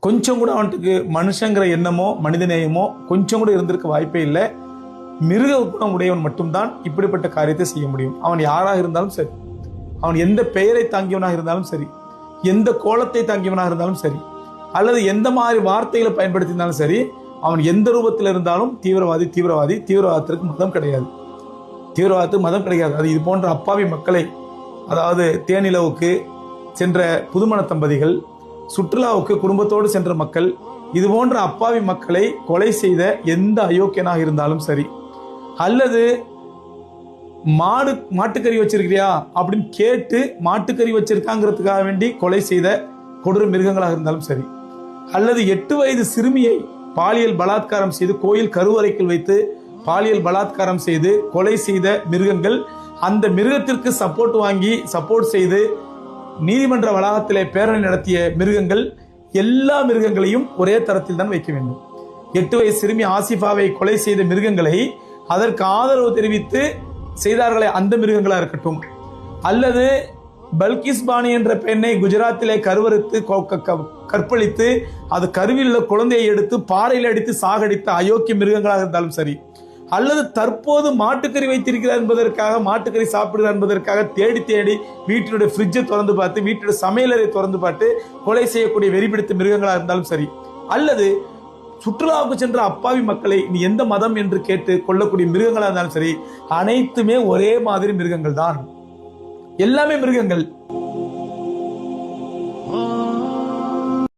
கொஞ்சம் கூட அவனுக்கு மனுஷங்கிற எண்ணமோ மனிதநேயமோ கொஞ்சம் கூட இருந்திருக்க வாய்ப்பே இல்லை. மிருக குணம் உடையவன் மட்டும்தான் இப்படிப்பட்ட காரியத்தை செய்ய முடியும். அவன் யாராக இருந்தாலும் சரி, அவன் எந்த பெயரை தாங்கியவனாக இருந்தாலும் சரி, எந்த கோலத்தை தாங்கியவனாக இருந்தாலும் சரி, அல்லது எந்த மாதிரி வார்த்தைகளை பயன்படுத்தினாலும் சரி, அவன் எந்த ரூபத்தில் இருந்தாலும் தீவிரவாதத்திற்கு மதம் கிடையாது. அது இது போன்ற அப்பாவி மக்களை, அதாவது தேனிலவுக்கு சென்ற புதுமண தம்பதிகள், சுற்றுலாவுக்கு குடும்பத்தோடு சென்ற மக்கள், இது போன்ற அப்பாவி மக்களை கொலை செய்த எந்த அயோக்கியனாக இருந்தாலும் சரி, அல்லது மாட்டுக்கறி வச்சிருக்கிறியா அப்படின்னு கேட்டு மாட்டுக்கறி வச்சிருக்காங்கிறதுக்காக வேண்டி கொலை செய்த கொடூர மிருகங்களாக இருந்தாலும் சரி, அல்லது 8 வயது சிறுமியை பாலியல் பலாத்காரம் செய்து கோயில் கருவறைக்குள் வைத்து பாலியல் பலாத்காரம் செய்து கொலை செய்த மிருகங்கள், அந்த மிருகத்திற்கு சப்போர்ட் செய்து நீதிமன்ற வளாகத்திலே பேரணி நடத்திய மிருகங்கள், எல்லா மிருகங்களையும் ஒரே தரத்தில் தான் வைக்க வேண்டும். 8 வயது சிறுமி ஆசிஃபாவை கொலை செய்த மிருகங்களை அதற்கு ஆதரவு தெரிவித்து செய்தார்களே அந்த மிருகங்களா இருக்கட்டும், அல்லது பல்கிஸ் பானி என்ற பெண்ணை குஜராத்திலே கருவறுத்து கற்பழித்து அது கருவில் உள்ள குழந்தையை எடுத்து பாறையில் அடித்து சாகடித்த அயோக்கிய மிருகங்களாக இருந்தாலும் சரி, அல்லது தற்போது மாட்டுக்கறி வைத்திருக்கிறார் என்பதற்காக, மாட்டுக்கறி சாப்பிடுகிறார் என்பதற்காக தேடி வீட்டினுடைய ஃப்ரிட்ஜை திறந்து பார்த்து, வீட்டுடைய சமையலறை திறந்து பார்த்து கொலை செய்யக்கூடிய வெறிபிடித்த மிருகங்களாக இருந்தாலும் சரி, அல்லது சுற்றுலாவுக்கு சென்ற அப்பாவி மக்களை நீ எந்த மதம் என்று கேட்டு கொள்ளக்கூடிய மிருகங்களாக இருந்தாலும் சரி, அனைத்துமே ஒரே மாதிரி மிருகங்கள் தான். எல்லாமே மிருகங்கள்.